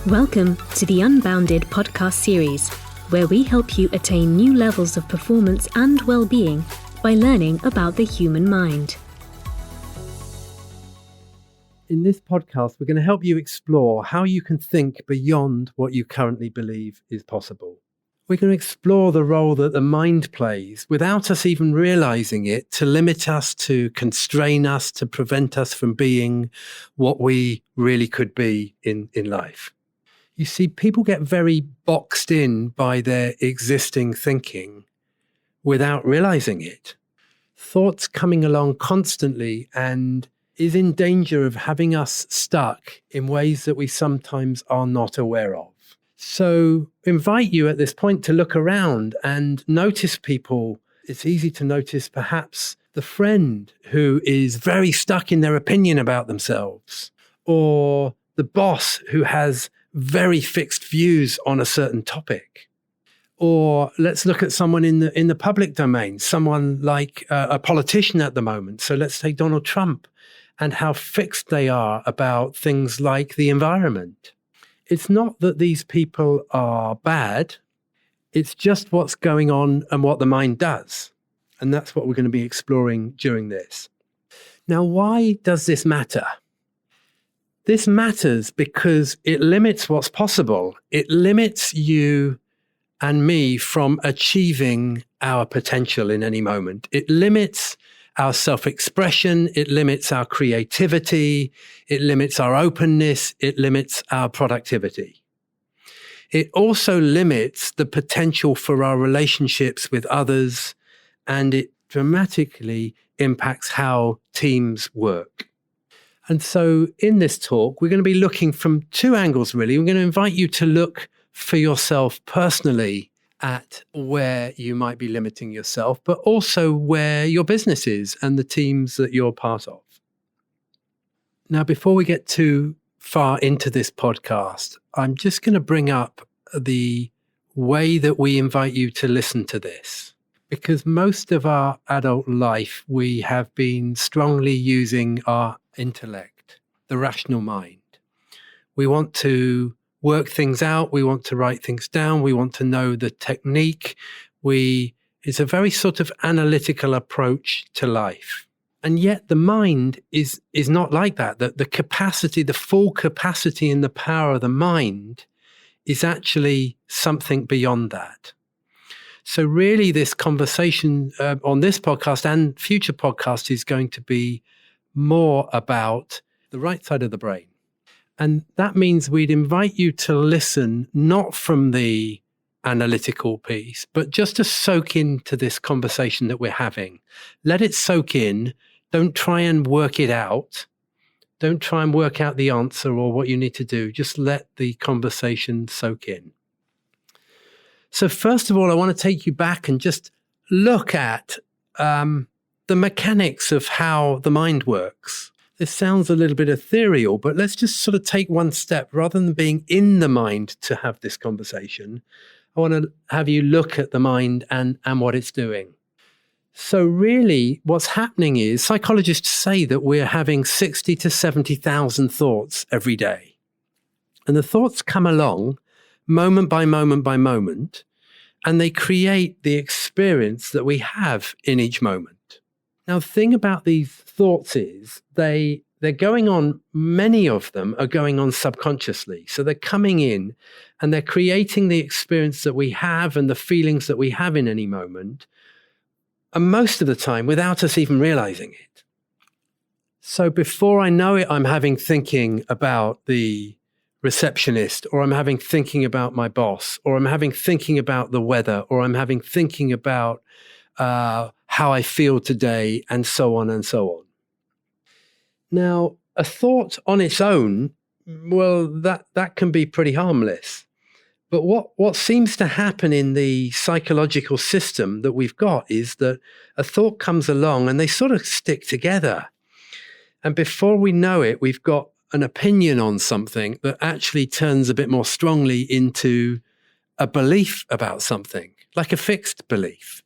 Welcome to the Unbounded podcast series, where we help you attain new levels of performance and well-being by learning about the human mind. In this podcast, we're going to help you explore how you can think beyond what you currently believe is possible. We're going to explore the role that the mind plays without us even realizing it, to limit us, to constrain us, to prevent us from being what we really could be in life. You see, people get very boxed in by their existing thinking without realizing it. Thoughts coming along constantly and is in danger of having us stuck in ways that we sometimes are not aware of. So invite you at this point to look around and notice people. It's easy to notice perhaps the friend who is very stuck in their opinion about themselves, or the boss who has very fixed views on a certain topic. Or let's look at someone in the public domain, someone like a politician at the moment. So let's take Donald Trump and how fixed they are about things like the environment. It's not that these people are bad. It's just what's going on and what the mind does. And that's what we're going to be exploring during this. Now, why does this matter? This matters because it limits what's possible. It limits you and me from achieving our potential in any moment. It limits our self-expression. It limits our creativity. It limits our openness. It limits our productivity. It also limits the potential for our relationships with others, and it dramatically impacts how teams work. And so in this talk, we're going to be looking from two angles, really. We're going to invite you to look for yourself personally at where you might be limiting yourself, but also where your business is and the teams that you're part of. Now, before we get too far into this podcast, I'm just going to bring up the way that we invite you to listen to this. Because most of our adult life, we have been strongly using our intellect, the rational mind. We want to work things out. We want to write things down. We want to know the technique. It's a very sort of analytical approach to life. And yet the mind is not like that. The capacity, the full capacity and the power of the mind is actually something beyond that. So really this conversation on this podcast and future podcasts is going to be more about the right side of the brain. And that means we'd invite you to listen, not from the analytical piece, but just to soak into this conversation that we're having. Let it soak in. Don't try and work it out. Don't try and work out the answer or what you need to do. Just let the conversation soak in. So first of all, I want to take you back and just look at the mechanics of how the mind works. This sounds a little bit ethereal, but let's just sort of take one step. Rather than being in the mind to have this conversation, I want to have you look at the mind and what it's doing. So really what's happening is psychologists say that we're having 60 to 70,000 thoughts every day. And the thoughts come along moment by moment by moment, and they create the experience that we have in each moment. Now, the thing about these thoughts is they're going on, many of them are going on subconsciously. So they're coming in and they're creating the experience that we have and the feelings that we have in any moment, and most of the time without us even realizing it. So before I know it, I'm having thinking about the receptionist, or I'm having thinking about my boss, or I'm having thinking about the weather, or I'm having thinking about how I feel today, and so on and so on. Now, a thought on its own, well, that can be pretty harmless. But what seems to happen in the psychological system that we've got is that a thought comes along and they sort of stick together. And before we know it, we've got an opinion on something that actually turns a bit more strongly into a belief about something, like a fixed belief.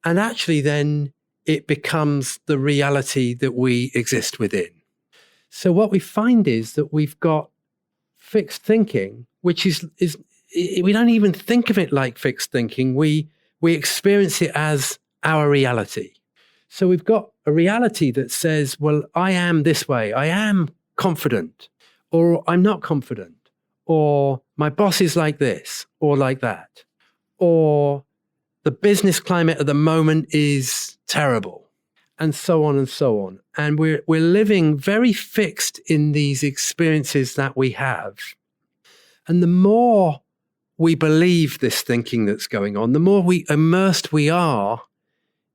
And actually then it becomes the reality that we exist within. So what we find is that we've got fixed thinking, which is we don't even think of it like fixed thinking. We experience it as our reality. So we've got a reality that says, well, I am this way. I am confident, or I'm not confident, or my boss is like this or like that, or the business climate at the moment is terrible, and so on and so on. And we're living very fixed in these experiences that we have. And the more we believe this thinking that's going on, the more immersed we are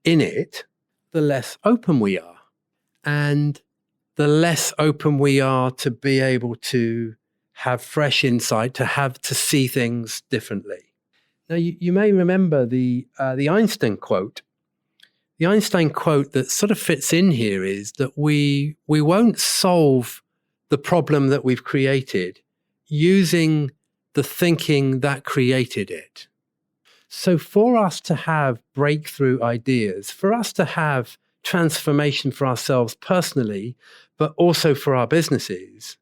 in it, the less open we are. And the less open we are to be able to have fresh insight, to see things differently. Now, you may remember the Einstein quote. The Einstein quote that sort of fits in here is that we won't solve the problem that we've created using the thinking that created it. So for us to have breakthrough ideas, for us to have transformation for ourselves personally, but also for our businesses,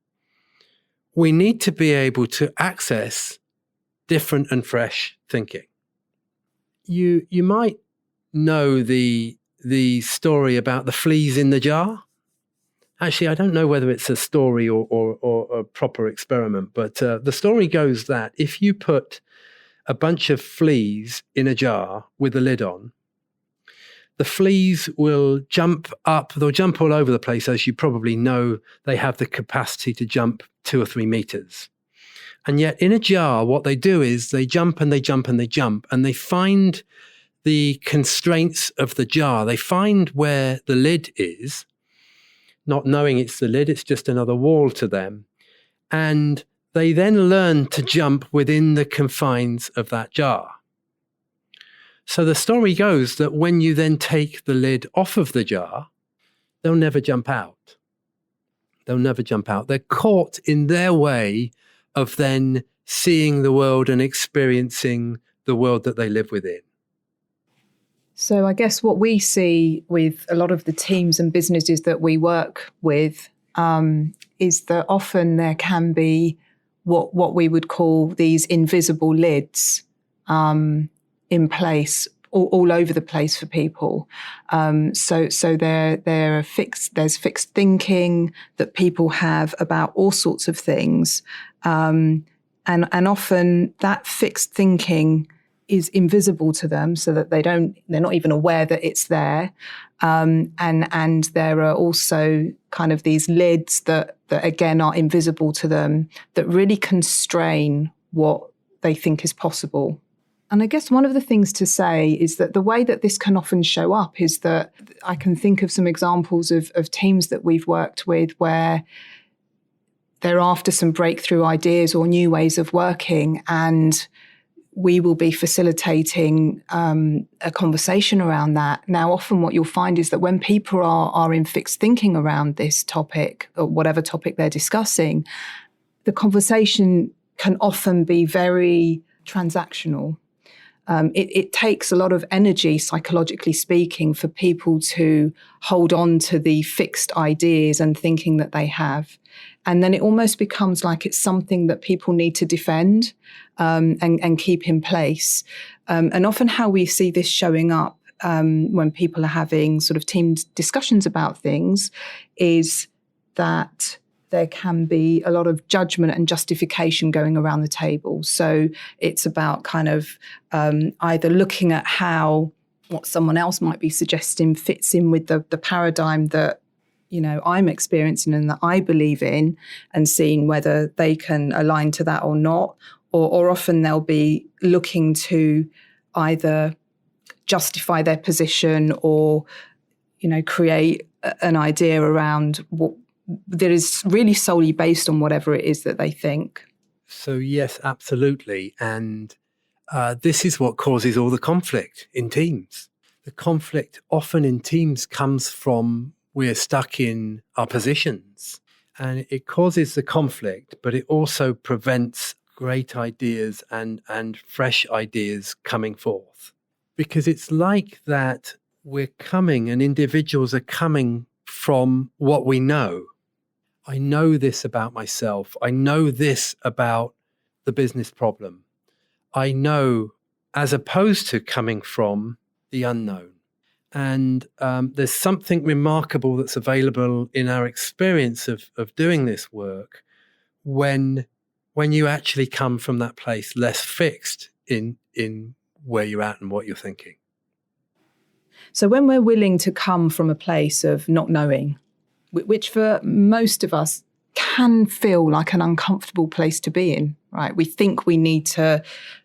we need to be able to access different and fresh thinking. You might know the story about the fleas in the jar. Actually, I don't know whether it's a story or a proper experiment, but the story goes that if you put a bunch of fleas in a jar with a lid on, the fleas will jump up. They'll jump all over the place. As you probably know, they have the capacity to jump 2 or 3 meters. And yet in a jar, what they do is they jump and they jump and they jump, and they find the constraints of the jar. They find where the lid is, not knowing it's the lid, it's just another wall to them. And they then learn to jump within the confines of that jar. So the story goes that when you then take the lid off of the jar, they'll never jump out. They'll never jump out. They're caught in their way of then seeing the world and experiencing the world that they live within. So I guess what we see with a lot of the teams and businesses that we work with is that often there can be what we would call these invisible lids in place all over the place for people. So there's fixed thinking that people have about all sorts of things, and often that fixed thinking is invisible to them, so that they're not even aware that it's there. And there are also kind of these lids that again are invisible to them, that really constrain what they think is possible. And I guess one of the things to say is that the way that this can often show up is that I can think of some examples of teams that we've worked with where they're after some breakthrough ideas or new ways of working, and we will be facilitating a conversation around that. Now, often what you'll find is that when people are in fixed thinking around this topic, or whatever topic they're discussing, the conversation can often be very transactional. It takes a lot of energy, psychologically speaking, for people to hold on to the fixed ideas and thinking that they have. And then it almost becomes like it's something that people need to defend and keep in place. And often how we see this showing up when people are having sort of team discussions about things is that there can be a lot of judgment and justification going around the table. So it's about kind of either looking at how what someone else might be suggesting fits in with the paradigm that, you know, I'm experiencing and that I believe in, and seeing whether they can align to that or not. Or often they'll be looking to either justify their position or, you know, create an idea around what that is really solely based on whatever it is that they think. So yes, absolutely. And this is what causes all the conflict in teams. The conflict often in teams comes from we're stuck in our positions, and it causes the conflict, but it also prevents great ideas and fresh ideas coming forth. Because it's like that we're coming, and individuals are coming from what we know. I know this about myself. I know this about the business problem. I know, as opposed to coming from the unknown. And there's something remarkable that's available in our experience of doing this work when you actually come from that place less fixed in where you're at and what you're thinking. So when we're willing to come from a place of not knowing, which for most of us can feel like an uncomfortable place to be in, right? We think we need to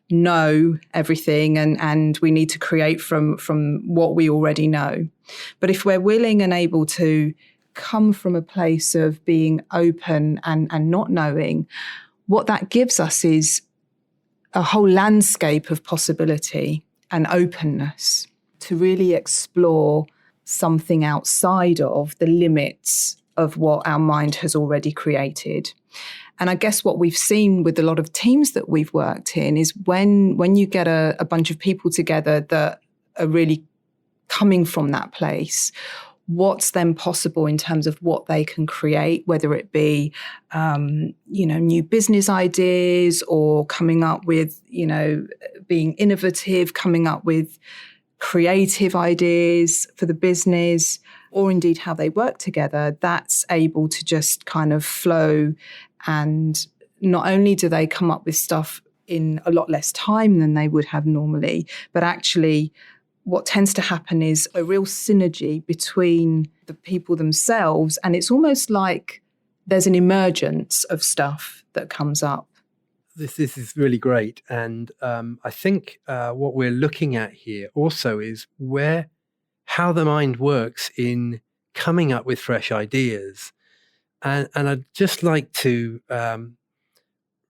know everything and we need to create from what we already know. But if we're willing and able to come from a place of being open and not knowing, what that gives us is a whole landscape of possibility and openness to really explore something outside of the limits of what our mind has already created. And I guess what we've seen with a lot of teams that we've worked in is when you get a bunch of people together that are really coming from that place, what's then possible in terms of what they can create, whether it be, new business ideas or coming up with, being innovative, coming up with creative ideas for the business, or indeed how they work together, that's able to just kind of flow. And not only do they come up with stuff in a lot less time than they would have normally, but actually what tends to happen is a real synergy between the people themselves. And it's almost like there's an emergence of stuff that comes up. This is really great. And I think what we're looking at here also is how the mind works in coming up with fresh ideas. And I'd just like to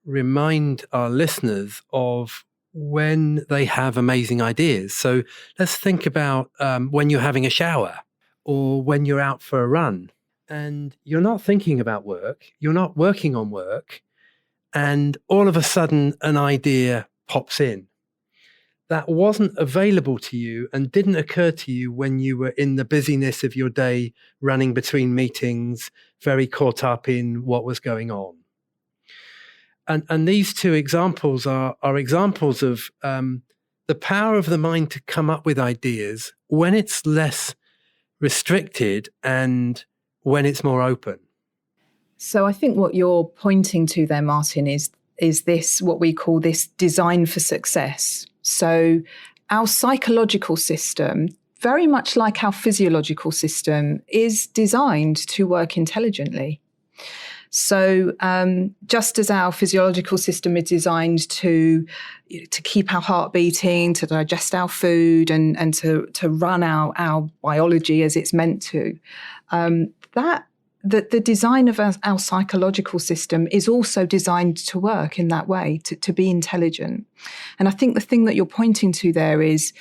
remind our listeners of when they have amazing ideas. So let's think about when you're having a shower or when you're out for a run and you're not thinking about work, you're not working on work, and all of a sudden an idea pops in that wasn't available to you and didn't occur to you when you were in the busyness of your day, running between meetings, very caught up in what was going on. And these two examples are examples of the power of the mind to come up with ideas when it's less restricted and when it's more open. So I think what you're pointing to there, Martin, is this what we call this design for success. So our psychological system, very much like our physiological system, is designed to work intelligently. So just as our physiological system is designed to keep our heart beating, to digest our food and to run our biology as it's meant to, the design of our psychological system is also designed to work in that way, to be intelligent. And I think the thing that you're pointing to there is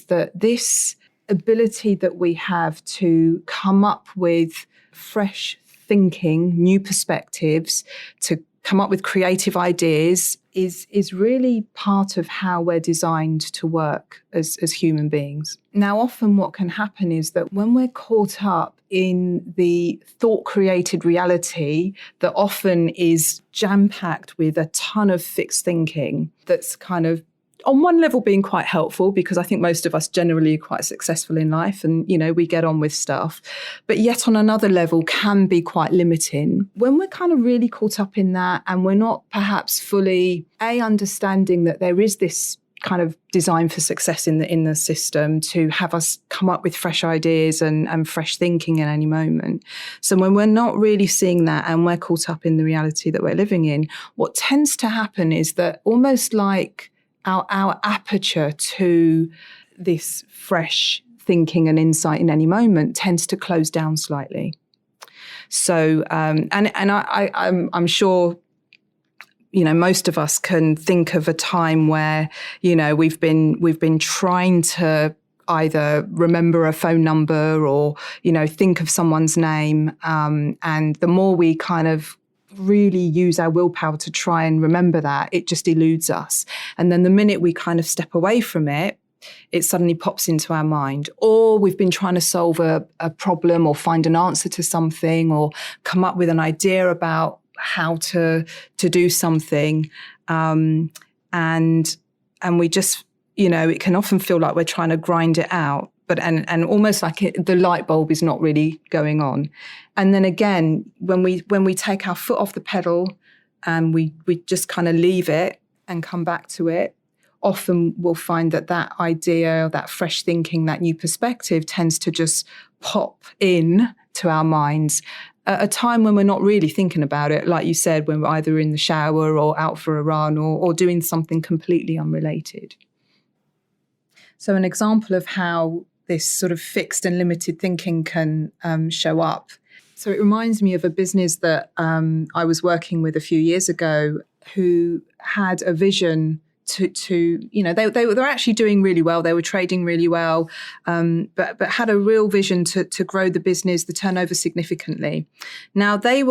that this ability that we have to come up with fresh thinking, new perspectives, to come up with creative ideas is really part of how we're designed to work as human beings. Now, often what can happen is that when we're caught up in the thought-created reality that often is jam-packed with a ton of fixed thinking that's kind of on one level being quite helpful because I think most of us generally are quite successful in life and, we get on with stuff, but yet on another level can be quite limiting. When we're kind of really caught up in that and we're not perhaps fully understanding that there is this kind of design for success in the system to have us come up with fresh ideas and fresh thinking at any moment. So when we're not really seeing that and we're caught up in the reality that we're living in, what tends to happen is that almost like our aperture to this fresh thinking and insight in any moment tends to close down slightly. So, I'm sure, most of us can think of a time where, we've been trying to either remember a phone number or, think of someone's name. And the more we kind of really use our willpower to try and remember that, it just eludes us. And then the minute we kind of step away from it, it suddenly pops into our mind. Or we've been trying to solve a problem or find an answer to something or come up with an idea about how to do something. And we just, it can often feel like we're trying to grind it out, but and almost like the light bulb is not really going on. And then again, when we take our foot off the pedal and we just kind of leave it and come back to it, often we'll find that idea, that fresh thinking, that new perspective tends to just pop in to our minds at a time when we're not really thinking about it. Like you said, when we're either in the shower or out for a run or doing something completely unrelated. So an example of how this sort of fixed and limited thinking can show up. So it reminds me of a business that I was working with a few years ago who had a vision to they were actually doing really well. They were trading really well, but had a real vision to grow the business, the turnover significantly. Now they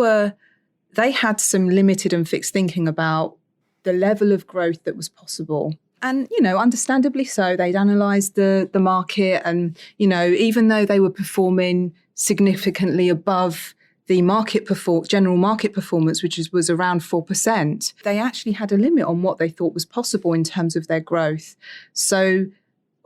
had some limited and fixed thinking about the level of growth that was possible. And, understandably so, they'd analysed the market and, even though they were performing significantly above the general market performance, which was around 4%, they actually had a limit on what they thought was possible in terms of their growth. So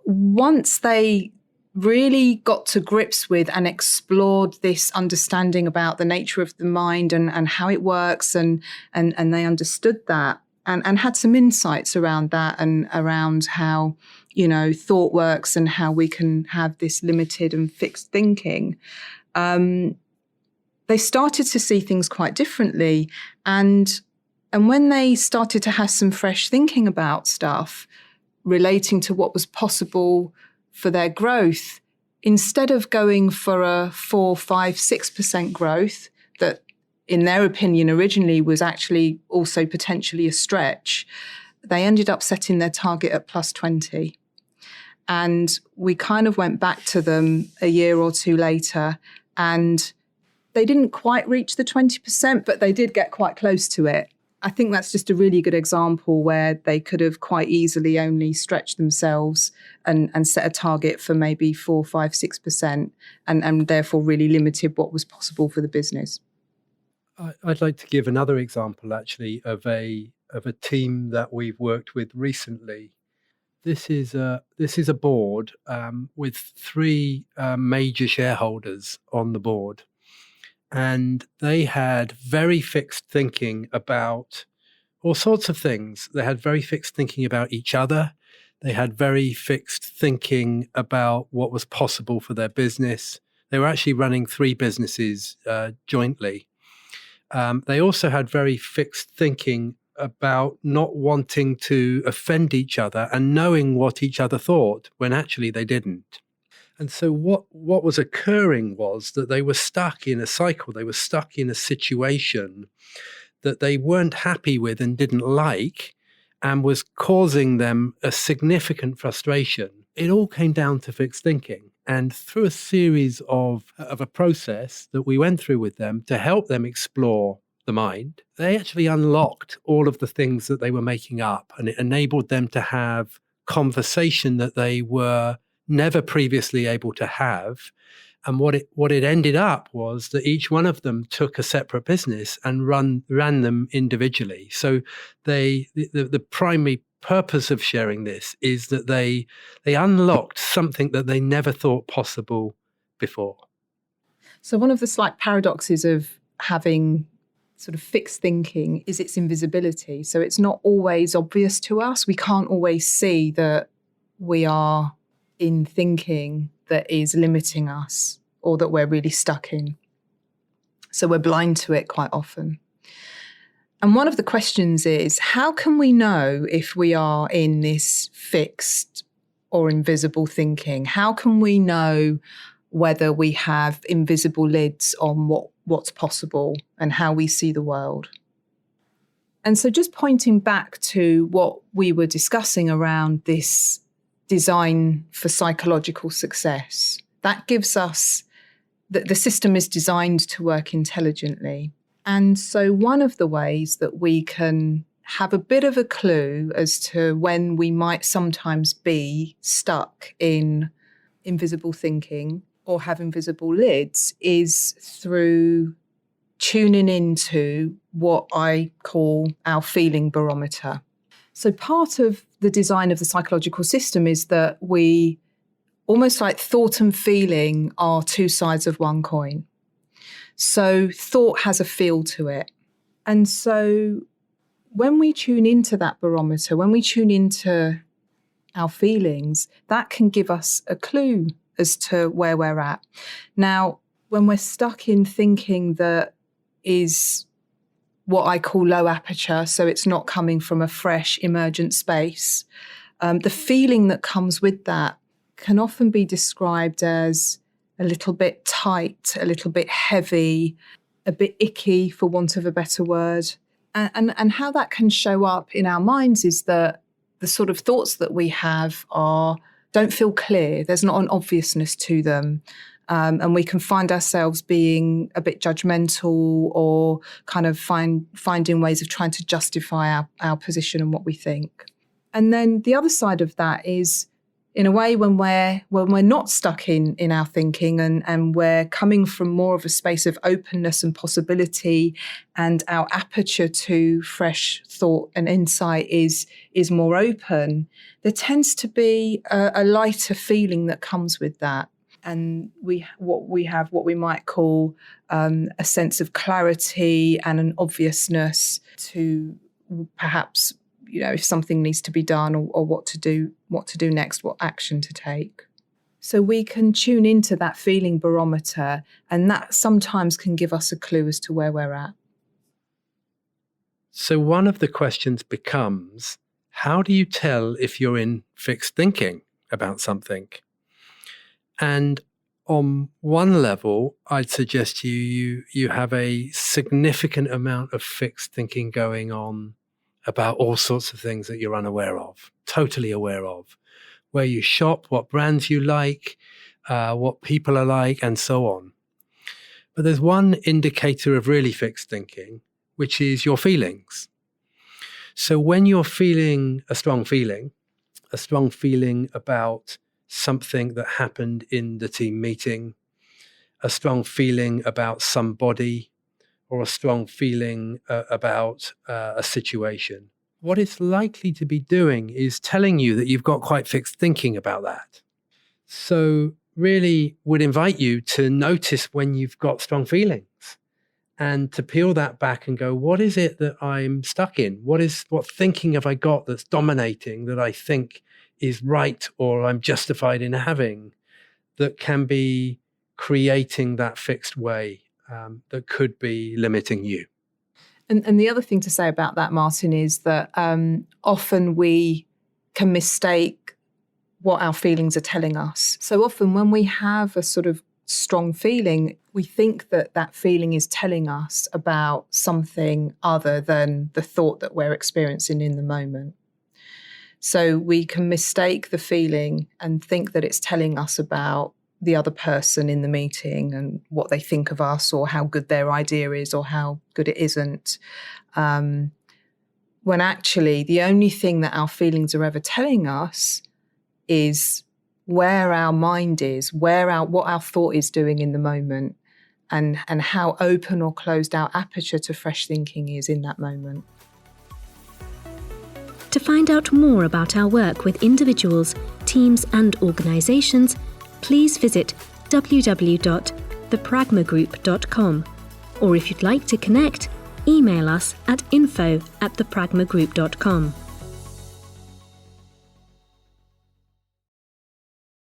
once they really got to grips with and explored this understanding about the nature of the mind and how it works, and they understood that and had some insights around that and around how, thought works and how we can have this limited and fixed thinking, they started to see things quite differently. And when they started to have some fresh thinking about stuff relating to what was possible for their growth, instead of going for a 4, 5, 6% growth that, in their opinion, originally was actually also potentially a stretch, they ended up setting their target at plus 20. And we kind of went back to them a year or two later, and they didn't quite reach the 20%, but they did get quite close to it. I think that's just a really good example where they could have quite easily only stretched themselves and set a target for maybe 4, 5, 6% and therefore really limited what was possible for the business. I'd like to give another example, actually, of a team that we've worked with recently. This is a board with 3 major shareholders on the board. And they had very fixed thinking about all sorts of things. They had very fixed thinking about each other. They had very fixed thinking about what was possible for their business. They were actually running 3 businesses jointly. They also had very fixed thinking about not wanting to offend each other and knowing what each other thought when actually they didn't. And so what was occurring was that they were stuck in a cycle. They were stuck in a situation that they weren't happy with and didn't like, and was causing them a significant frustration. It all came down to fixed thinking. And through a series of a process that we went through with them to help them explore the mind, they actually unlocked all of the things that they were making up, and it enabled them to have conversation that they were never previously able to have. And what it ended up was that each one of them took a separate business and ran them individually. So the primary purpose of sharing this is that they unlocked something that they never thought possible before. So one of the slight paradoxes of having sort of fixed thinking is its invisibility. So it's not always obvious to us. We can't always see that we are in thinking that is limiting us or that we're really stuck in. So we're blind to it quite often. And one of the questions is, how can we know if we are in this fixed or invisible thinking? How can we know whether we have invisible lids on what's possible and how we see the world? And so just pointing back to what we were discussing around this design for psychological success, that gives us that the system is designed to work intelligently. And so one of the ways that we can have a bit of a clue as to when we might sometimes be stuck in invisible thinking or have invisible lids is through tuning into what I call our feeling barometer. So part of the design of the psychological system is that we, almost like thought and feeling, are two sides of one coin. So thought has a feel to it. And so when we tune into that barometer, when we tune into our feelings, that can give us a clue as to where we're at. Now, when we're stuck in thinking that is what I call low aperture, so it's not coming from a fresh, emergent space, the feeling that comes with that can often be described as a little bit tight, a little bit heavy, a bit icky, for want of a better word. And how that can show up in our minds is that the sort of thoughts that we have don't feel clear. There's not an obviousness to them. And we can find ourselves being a bit judgmental or kind of finding ways of trying to justify our position and what we think. And then the other side of that is, in a way, when we're not stuck in our thinking and we're coming from more of a space of openness and possibility, and our aperture to fresh thought and insight is more open, there tends to be a lighter feeling that comes with that. And what we might call a sense of clarity and an obviousness to perhaps, if something needs to be done or what to do next, what action to take. So we can tune into that feeling barometer, and that sometimes can give us a clue as to where we're at. So one of the questions becomes, how do you tell if you're in fixed thinking about something? And on one level, I'd suggest you have a significant amount of fixed thinking going on about all sorts of things that you're unaware of, totally aware of, where you shop, what brands you like, what people are like, and so on. But there's one indicator of really fixed thinking, which is your feelings. So when you're feeling a strong feeling about something that happened in the team meeting, a strong feeling about somebody, or a strong feeling about a situation, what it's likely to be doing is telling you that you've got quite fixed thinking about that. So really would invite you to notice when you've got strong feelings and to peel that back and go, what is it that I'm stuck in? What thinking have I got that's dominating, that I think is right or I'm justified in having, that can be creating that fixed way that could be limiting you? And the other thing to say about that, Martin, is that often we can mistake what our feelings are telling us. So often when we have a sort of strong feeling, we think that feeling is telling us about something other than the thought that we're experiencing in the moment. So we can mistake the feeling and think that it's telling us about the other person in the meeting and what they think of us or how good their idea is or how good it isn't. When actually the only thing that our feelings are ever telling us is where our mind is, what our thought is doing in the moment, and how open or closed our aperture to fresh thinking is in that moment. To find out more about our work with individuals, teams and organisations, please visit www.thepragmagroup.com, or if you'd like to connect, email us at info@thepragmagroup.com.